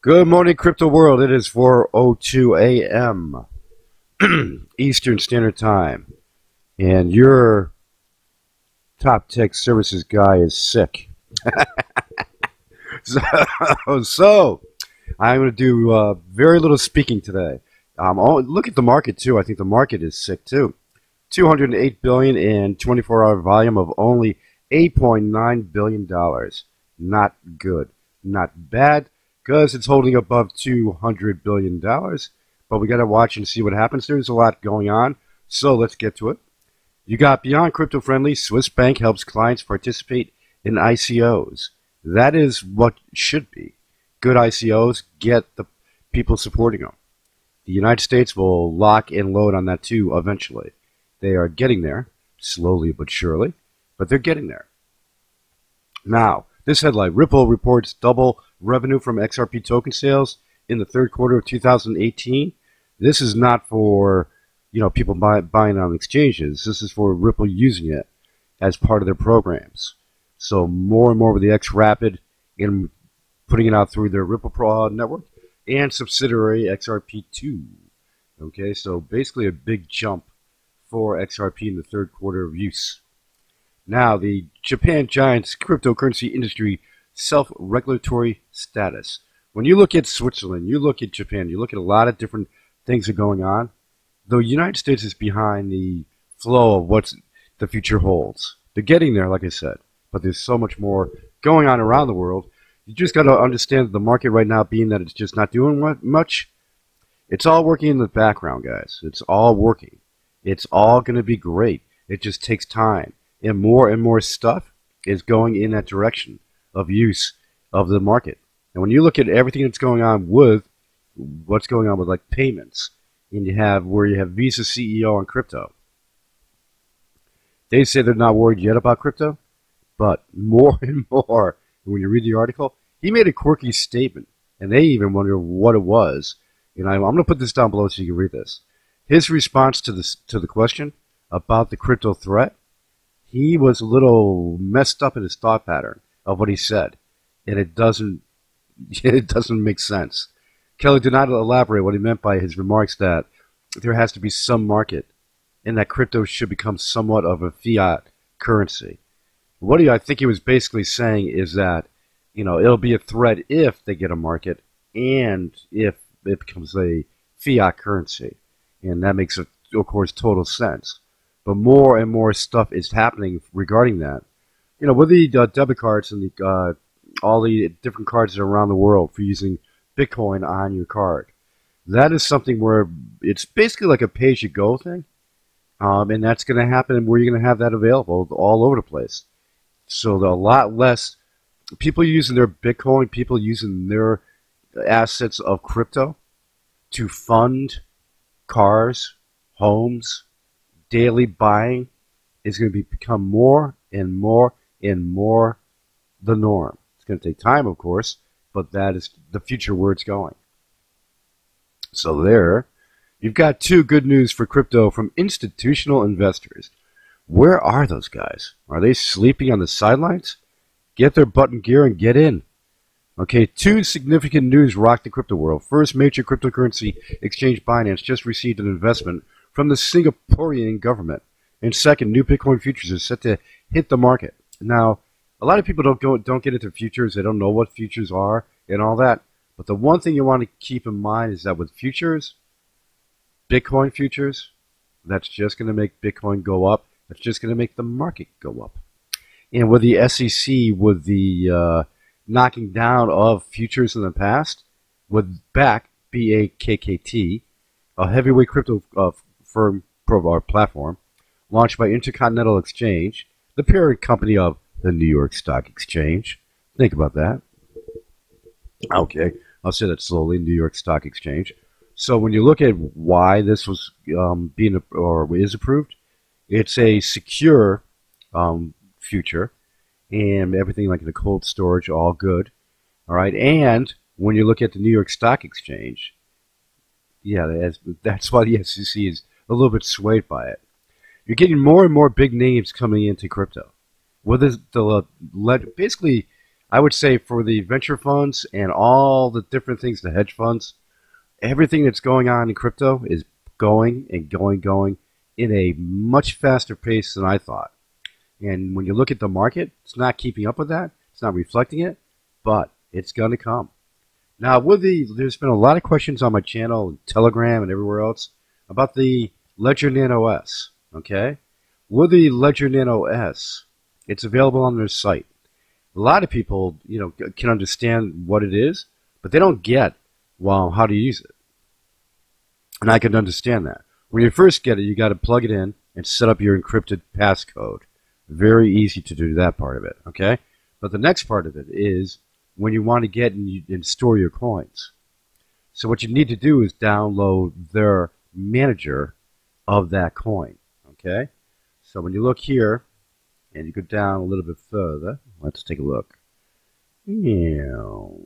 Good morning, crypto world. It is 4:02 a.m. Eastern Standard Time, and your top tech services guy is sick. so I'm going to do very little speaking today. Look at the market too. I think the market is sick too. 208 billion in 24-hour volume of only $8.9 billion. Not good. Not bad, because it's holding above $200 billion. But we got to watch and see what happens. There's a lot going on, so let's get to it. You got Beyond Crypto Friendly. Swiss Bank helps clients participate in ICOs. That is what should be. Good ICOs get the people supporting them. The United States will lock and load on that too eventually. They are getting there, slowly but surely, but they're getting there. Now, this headline, Ripple reports double revenue from XRP token sales in the third quarter of 2018. This is not for people buying on exchanges. This is for Ripple using it as part of their programs. So more and more with the X Rapid and putting it out through their Ripple Pro network and subsidiary XRP2. Okay, so basically a big jump for XRP in the third quarter of use. Now, the Japan giant's cryptocurrency industry self-regulatory status. When you look at Switzerland, you look at Japan, you look at a lot of different things that are going on. The United States is behind the flow of what the future holds. They're getting there, like I said, but there's so much more going on around the world. You just got to understand the market right now, being that it's just not doing much. It's all working in the background, guys. It's all working. It's all going to be great. It just takes time. And more stuff is going in that direction of use of the market. And when you look at everything that's going on with what's going on with like payments, and you have Visa CEO on crypto, they say they're not worried yet about crypto, but more and more. When you read the article, he made a quirky statement, and they even wonder what it was. And I'm going to put this down below so you can read this. His response to the question about the crypto threat, he was a little messed up in his thought pattern of what he said, and it doesn't make sense. Kelly did not elaborate what he meant by his remarks that there has to be some market and that crypto should become somewhat of a fiat currency. What I think he was basically saying is that it'll be a threat if they get a market and if it becomes a fiat currency, and that makes, of course, total sense. But more and more stuff is happening regarding that. With the debit cards and all the different cards that are around the world for using Bitcoin on your card. That is something where it's basically like a pay-as-you-go thing. And that's going to happen where you're going to have that available all over the place. So there are a lot less people using their Bitcoin, people using their assets of crypto to fund cars, homes, daily buying is going to become more and more and more the norm. It's going to take time, of course, but that is the future where it's going. So there, you've got two good news for crypto from institutional investors. Where are those guys? Are they sleeping on the sidelines? Get their butt in gear and get in. Okay, two significant news rocked the crypto world. First, major cryptocurrency exchange Binance just received an investment from the Singaporean government. And second, new Bitcoin futures are set to hit the market. Now, a lot of people don't get into futures. They don't know what futures are and all that. But the one thing you want to keep in mind is that with futures, Bitcoin futures, that's just going to make Bitcoin go up. That's just going to make the market go up. And with the SEC, with the knocking down of futures in the past, with BACK, B-A-K-K-T, a heavyweight crypto firm platform launched by Intercontinental Exchange, the parent company of the New York Stock Exchange. Think about that. Okay, I'll say that slowly, New York Stock Exchange. So when you look at why this was is approved, it's a secure future, and everything like the cold storage, all good. All right, and when you look at the New York Stock Exchange, yeah, that's why the SEC is a little bit swayed by it. You're getting more and more big names coming into crypto. Basically, I would say for the venture funds and all the different things, the hedge funds, everything that's going on in crypto is going and going in a much faster pace than I thought. And when you look at the market, it's not keeping up with that. It's not reflecting it, but it's going to come. Now, there's been a lot of questions on my channel, and Telegram, and everywhere else about the Ledger Nano S. Okay, with the Ledger Nano S, it's available on their site. A lot of people, can understand what it is, but they don't get, how to use it. And I can understand that. When you first get it, you got to plug it in and set up your encrypted passcode. Very easy to do that part of it, okay? But the next part of it is when you want to get and store your coins. So what you need to do is download their manager of that coin, okay? So when you look here, and you go down a little bit further, let's take a look. You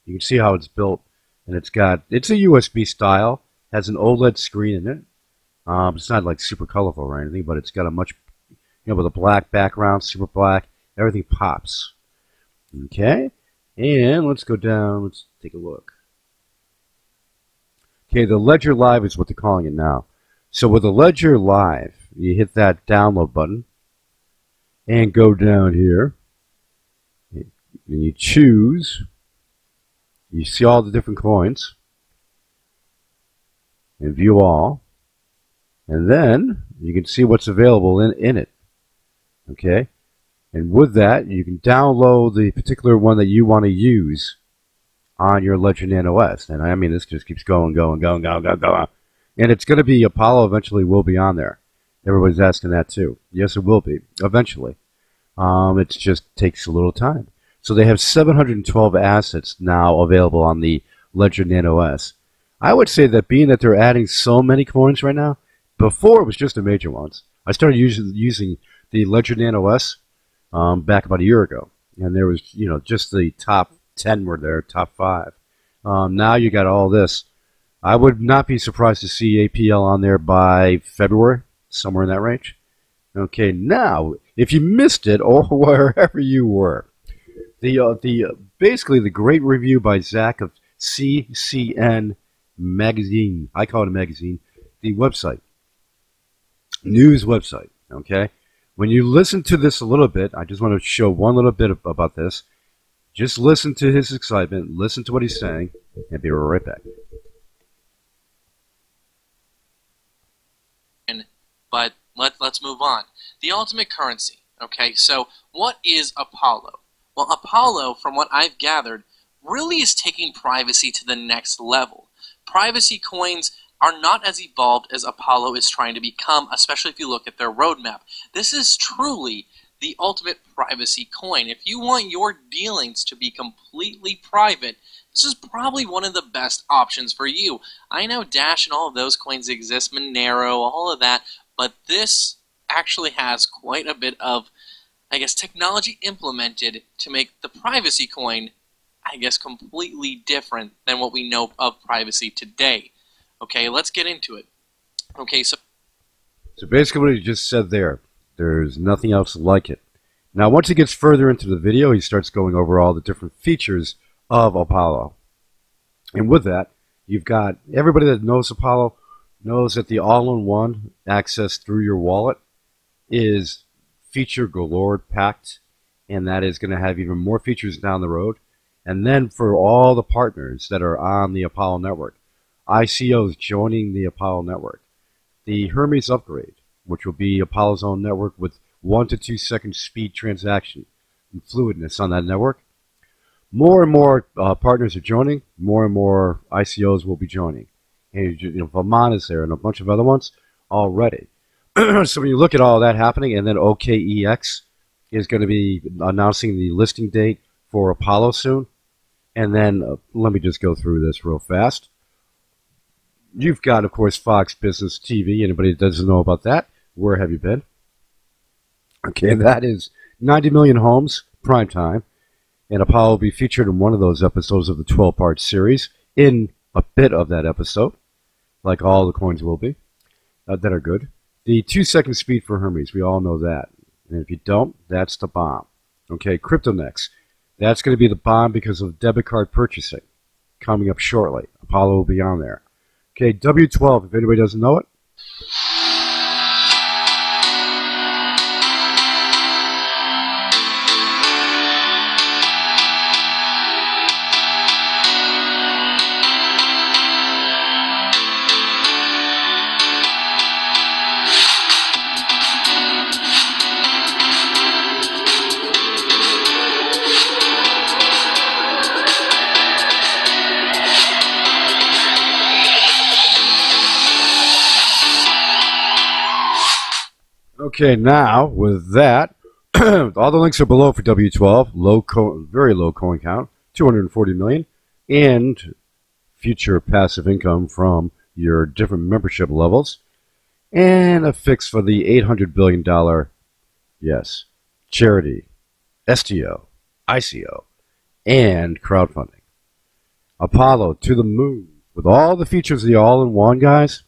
can see how it's built, and it's a USB style, has an OLED screen in it. It's not like super colorful or anything, but it's got a much, with a black background, super black, everything pops. Okay, and let's go down, let's take a look. Okay, the Ledger Live is what they're calling it now. So with the Ledger Live, you hit that download button, and go down here, and you choose, you see all the different coins, and view all, and then you can see what's available in it, okay? And with that, you can download the particular one that you want to use on your Ledger Nano S. And I mean, this just keeps going. And it's going to be, Apollo eventually will be on there. Everybody's asking that too. Yes, it will be, eventually. It just takes a little time. So they have 712 assets now available on the Ledger Nano S. I would say that being that they're adding so many coins right now, before it was just the major ones. I started using the Ledger Nano S back about a year ago. And there was, just the top 10 were there, top 5. Now you got all this. I would not be surprised to see APL on there by February, somewhere in that range. Okay, now, if you missed it, or wherever you were, basically the great review by ZACK of CCN Magazine, I call it a magazine, the website, news website, okay? When you listen to this a little bit, I just want to show one little bit about this. Just listen to his excitement, listen to what he's saying, and be right back. But let's move on. The ultimate currency. Okay, so what is Apollo? Well, Apollo, from what I've gathered, really is taking privacy to the next level. Privacy coins are not as evolved as Apollo is trying to become, especially if you look at their roadmap. This is truly the ultimate privacy coin. If you want your dealings to be completely private, this is probably one of the best options for you. I know Dash and all of those coins exist, Monero, all of that, but this actually has quite a bit of, technology implemented to make the privacy coin, completely different than what we know of privacy today. Okay, let's get into it. Okay, so basically what he just said there's nothing else like it. Now, once he gets further into the video, he starts going over all the different features of Apollo. And with that, you've got everybody that knows Apollo knows that the all-in-one access through your wallet is feature galore packed, and that is going to have even more features down the road. And then for all the partners that are on the Apollo network, ICOs joining the Apollo network, the Hermes upgrade, which will be Apollo's own network with 1 to 2 second speed transaction and fluidness on that network. More and more partners are joining. More and more ICOs will be joining. And Vermont is there and a bunch of other ones already. So when you look at all that happening, and then OKEX is going to be announcing the listing date for Apollo soon. And then let me just go through this real fast. You've got, of course, Fox Business TV. Anybody that doesn't know about that, where have you been? Okay, that is 90 million homes, prime time. And Apollo will be featured in one of those episodes of the 12-part series, in a bit of that episode, like all the coins will be, that are good. The 2 second speed for Hermes, we all know that. And if you don't, that's the bomb. Okay, CryptoNext. That's going to be the bomb because of debit card purchasing coming up shortly. Apollo will be on there. Okay, W12, if anybody doesn't know it. Okay, now with that, all the links are below for W12. Very low coin count, 240 million, and future passive income from your different membership levels, and a fix for the $800 billion, yes, charity, STO, ICO, and crowdfunding. Apollo to the moon with all the features of the all-in-one, guys.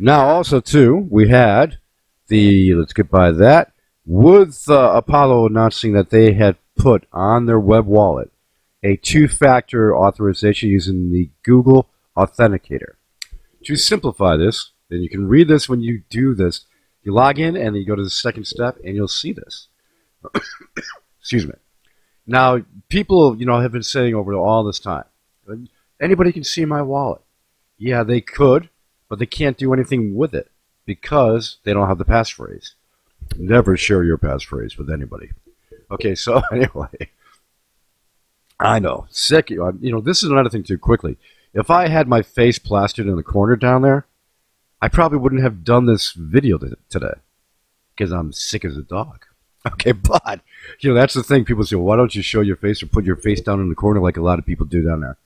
Now, also, too, we had let's get by that, with Apollo announcing that they had put on their web wallet a two-factor authorization using the Google Authenticator. To simplify this, and you can read this when you do this, you log in and then you go to the second step and you'll see this. Excuse me. Now, people, have been saying over all this time, anybody can see my wallet. Yeah, they could, but they can't do anything with it because they don't have the passphrase. Never share your passphrase with anybody. Okay, so anyway, I know, sick. This is another thing too. Quickly, if I had my face plastered in the corner down there, I probably wouldn't have done this video today because I'm sick as a dog. Okay, but that's the thing. People say, well, why don't you show your face or put your face down in the corner like a lot of people do down there?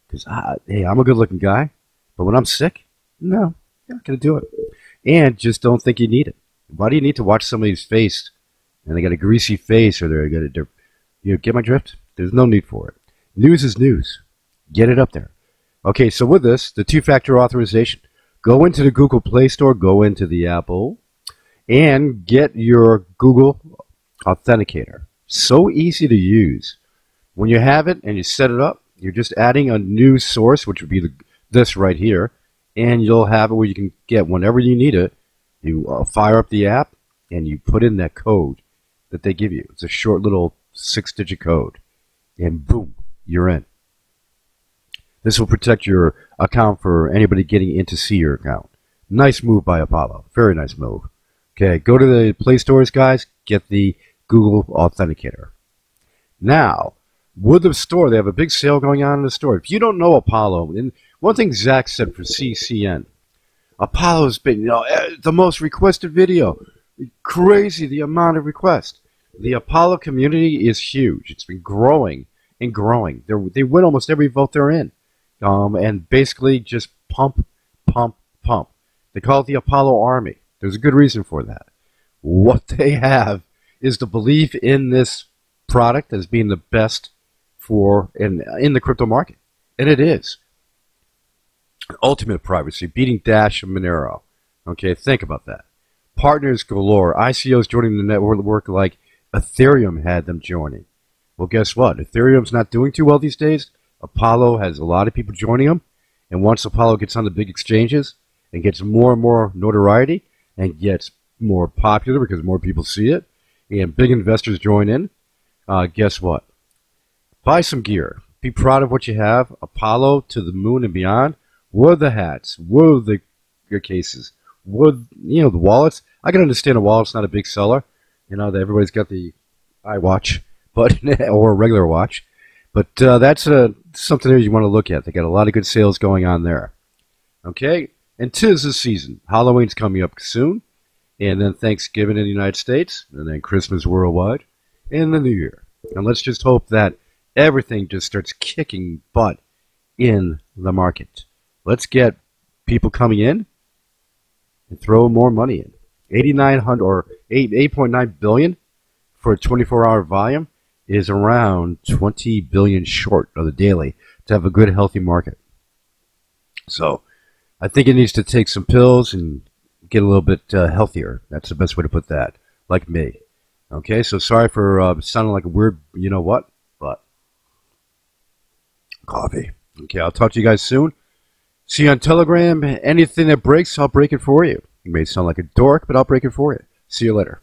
Because hey, I'm a good-looking guy, but when I'm sick. No, you're not going to do it. And just don't think you need it. Why do you need to watch somebody's face and they got a greasy face or they're got get my drift? There's no need for it. News is news. Get it up there. Okay, so with this, the two-factor authorization, go into the Google Play Store, go into the Apple, and get your Google Authenticator. So easy to use. When you have it and you set it up, you're just adding a new source, which would be this right here. And you'll have it where you can get whenever you need it. You fire up the app and you put in that code that they give you. It's a short little 6-digit code. And boom, you're in. This will protect your account for anybody getting in to see your account. Nice move by Apollo. Very nice move. Okay, go to the Play Stores, guys. Get the Google Authenticator. Now, with the store, they have a big sale going on in the store. If you don't know Apollo, and one thing ZACK said for CCN, Apollo's been the most requested video. Crazy the amount of requests. The Apollo community is huge. It's been growing and growing. They win almost every vote they're in. And basically just pump, pump, pump. They call it the Apollo Army. There's a good reason for that. What they have is the belief in this product as being the best in the crypto market. And it is. Ultimate privacy, beating Dash and Monero. Okay, think about that. Partners galore. ICOs joining the network like Ethereum had them joining. Well, guess what? Ethereum's not doing too well these days. Apollo has a lot of people joining them. And once Apollo gets on the big exchanges and gets more and more notoriety and gets more popular because more people see it and big investors join in, guess what? Buy some gear. Be proud of what you have. Apollo to the moon and beyond. With the hats, with your cases, with the wallets. I can understand a wallet's not a big seller. That everybody's got the iWatch, but or a regular watch. But that's something there you want to look at. They got a lot of good sales going on there. Okay, and 'tis the season. Halloween's coming up soon, and then Thanksgiving in the United States, and then Christmas worldwide, and the New Year. And let's just hope that everything just starts kicking butt in the market. Let's get people coming in and throw more money in. 8,900 or 8.9 billion for a 24-hour volume is around 20 billion short of the daily to have a good, healthy market. So I think it needs to take some pills and get a little bit healthier. That's the best way to put that, like me. Okay, so sorry for sounding like a weird, you know what, but coffee. Okay, I'll talk to you guys soon. See you on Telegram. Anything that breaks, I'll break it for you. You may sound like a dork, but I'll break it for you. See you later.